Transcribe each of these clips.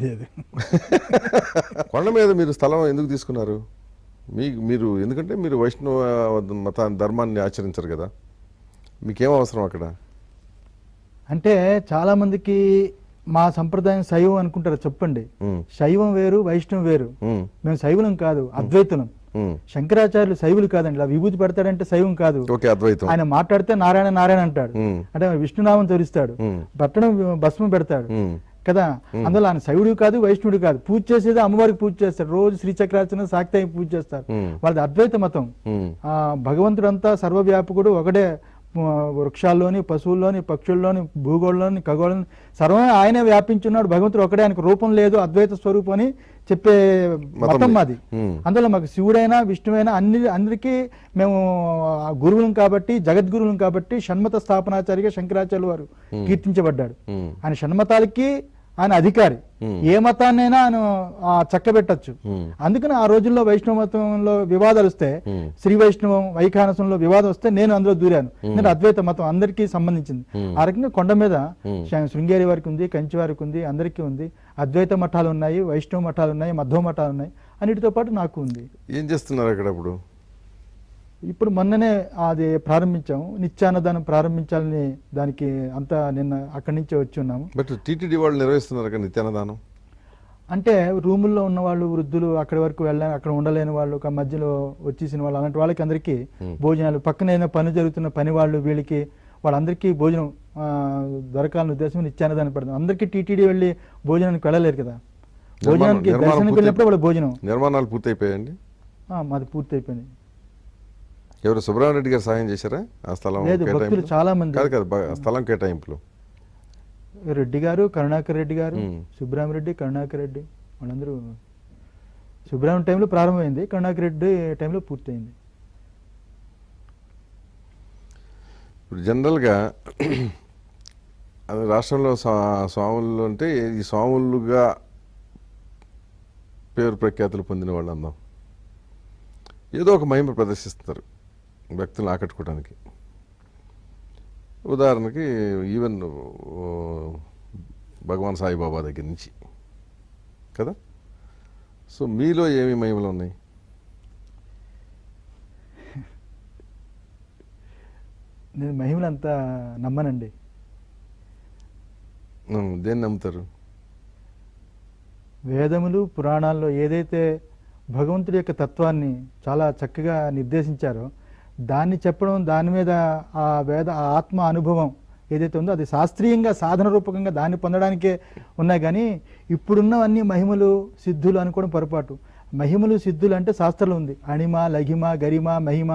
లేదు. కొండ మీద మీరు స్థలం ఎందుకు తీసుకున్నారు? మీరు ఎందుకంటే మీరు వైష్ణవ మత ధర్మాన్ని ఆచరించరు కదా, మీకేం అవసరం అక్కడ? అంటే చాలా మందికి మా సంప్రదాయం శైవం అనుకుంటారు. చెప్పండి, శైవం వేరు వైష్ణవం వేరు. మేము శైవులం కాదు, అద్వైతులం. శంకరాచార్యులు శైవులు కాదండి. ఇలా విభూతి పెడతాడంటే శైవం కాదు, అద్వైతం. ఆయన మాట్లాడితే నారాయణ నారాయణ అంటాడు, అంటే విష్ణునామం తెరుస్తాడు, పట్టణం భస్మం పెడతాడు కదా. అందులో ఆయన శైవుడు కాదు వైష్ణవుడు కాదు. పూజ చేసేది అమ్మవారికి పూజ చేస్తాడు, రోజు శ్రీచక్రార్చన సాక్తాయి పూజ చేస్తారు. వాళ్ళది అద్వైత మతం. భగవంతుడంతా సర్వవ్యాపకుడు ఒకడే. వృక్షాల్లోని, పశువుల్లోని, పక్షుల్లోని, భూగోళంలోని, ఖగోళంలోని సర్వమే ఆయనే వ్యాపించున్నాడు. భగవంతుడు ఒకడే, ఆయనకు రూపం లేదు, అద్వైత స్వరూపం అని చెప్పే మతం మాది. అందులో మాకు శివుడైనా విష్ణువైనా అందరికీ మేము గురువులం కాబట్టి, జగద్గురువులం కాబట్టి షణ్మత స్థాపనాచార్యగా శంకరాచార్యులు వారు కీర్తించబడ్డాడు. ఆయన షణ్మతాలకి ఆయన అధికారి. ఏ మతాన్నైనా ఆయన చక్కబెట్టచ్చు. అందుకని ఆ రోజుల్లో వైష్ణవ మతంలో వివాదాలు వస్తే, శ్రీ వైష్ణవం వైఖానసంలో వివాదం వస్తే నేను అందులో దూరాను. నేను అద్వైత మతం అందరికీ సంబంధించింది. ఆ రకంగా కొండ మీద శృంగేరి వారికి ఉంది, కంచి వారికి ఉంది, అందరికీ ఉంది. అద్వైత మఠాలు ఉన్నాయి, వైష్ణవ మఠాలు ఉన్నాయి, మధ్వ మఠాలు ఉన్నాయి. అన్నిటితో పాటు నాకు ఉంది. ఏం చేస్తున్నారు అక్కడ ఇప్పుడు మొన్ననే అది ప్రారంభించాము, నిత్యాన్నదానం ప్రారంభించాలని. దానికి అంతా నిన్న అక్కడి నుంచే వచ్చి ఉన్నాము. బట్ టీటీడీ వాళ్ళు నిర్వహిస్తున్నారు నిత్యాన్నదానం అంటే రూముల్లో ఉన్న వాళ్ళు, వృద్ధులు, అక్కడి వరకు వెళ్ళని, అక్కడ ఉండలేని వాళ్ళు, మధ్యలో వచ్చేసిన వాళ్ళు, అలాంటి వాళ్ళకి అందరికీ భోజనాలు, పక్కన పని జరుగుతున్న పని వాళ్ళు, వీళ్ళకి వాళ్ళందరికీ భోజనం దొరకాలని ఉద్దేశం నిత్యాన్నదానం పెడతాం. అందరికీ టీటీడీ వెళ్ళి భోజనానికి వెళ్ళలేరు కదా. భోజనానికి దర్శనానికి వెళ్ళినప్పుడు వాళ్ళ భోజనం. నిర్మాణాలు పూర్తయిపోయాయండి? మాది పూర్తయిపోయింది. ఎవరు సుబ్రహ్మణ్యరెడ్డి గారు సహాయం చేశారా ఆ స్థలం? భక్తులు చాలా మంది. స్థలం కేటాయింపులు రెడ్డి గారు, కరుణాకర్ రెడ్డి గారు, సుబ్రహ్మరెడ్డి, కరుణాకర్ రెడ్డి వాళ్ళందరూ. సుబ్రహ్మణ్యం టైంలో ప్రారంభమైంది, కరుణాకర్ రెడ్డి టైంలో పూర్తయింది. ఇప్పుడు జనరల్గా రాష్ట్రంలో స్వాములు అంటే ఈ స్వాములుగా పేరు ప్రఖ్యాతులు పొందిన వాళ్ళు అందాం, ఏదో ఒక మహిమ ప్రదర్శిస్తారు భక్తులను ఆకట్టుకోవడానికి. ఉదాహరణకి ఈవెన్ భగవాన్ సాయిబాబా దగ్గర నుంచి కదా. సో మీలో ఏమి మహిమలు ఉన్నాయి? నేను మహిమలు అంతా నమ్మనండి. దేన్ని నమ్ముతారు? వేదములు పురాణాల్లో ఏదైతే భగవంతుడి యొక్క తత్వాన్ని చాలా చక్కగా నిర్దేశించారో దాన్ని చెప్పడం, దాని మీద ఆ ఆత్మ అనుభవం ఏదైతే ఉందో అది శాస్త్రీయంగా సాధన రూపకంగా దాన్ని పొందడానికే ఉన్నాయి. కానీ ఇప్పుడున్నవన్నీ మహిమలు సిద్ధులు అనుకోవడం పొరపాటు. మహిమలు సిద్ధులు అంటే శాస్త్రంలో ఉంది. అణిమ, లఘిమ, గరిమ, మహిమ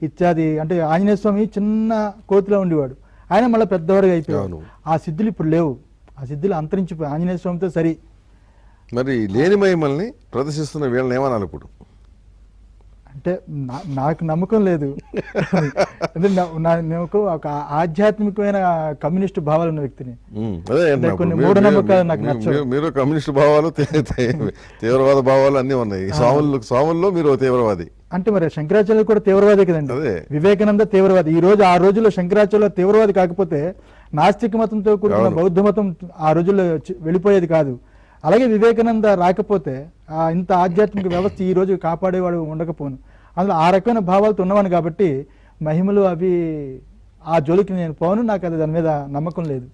ఇత్యాది. అంటే ఆంజనేయ స్వామి చిన్న కోతిలో ఉండేవాడు, ఆయన మళ్ళీ పెద్దవాడిగా అయిపోయాడు. ఆ సిద్ధులు ఇప్పుడు లేవు, ఆ సిద్ధులు అంతరించిపోయి ఆంజనేయ స్వామితో సరి. మరి లేని మహిమల్ని ప్రదర్శిస్తున్న వీళ్ళని ఏమనాలి ఇప్పుడు? అంటే నాకు నమ్మకం లేదు. నాకు ఒక ఆధ్యాత్మికమైన కమ్యూనిస్ట్ భావాలు ఉన్న వ్యక్తిని. కొన్ని మూఢనమ్మకాలు నాకు నచ్చవు. మీరు కమ్యూనిస్ట్ భావాలు, తీవ్రవాద భావాలు అన్ని ఉన్నాయి. స్వాముల్లో మీరు తీవ్రవాది అంటే మరి శంకరాచార్యులు కూడా తీవ్రవాదే కదండి. వివేకానంద తీవ్రవాది. ఈ రోజు ఆ రోజుల్లో శంకరాచార్యులు తీవ్రవాది కాకపోతే నాస్తిక మతంతో కూడిన బౌద్ధ మతం ఆ రోజుల్లో వెళ్ళిపోయేది కాదు. అలాగే వివేకానంద రాకపోతే ఇంత ఆధ్యాత్మిక వ్యవస్థ ఈ రోజు కాపాడేవాడు ఉండకపోను. అందులో ఆ రకమైన భావాలతో ఉన్నవాను కాబట్టి మహిమలు అవి ఆ జోలికి నేను పోను. నాకు అది దాని మీద నమ్మకం లేదు.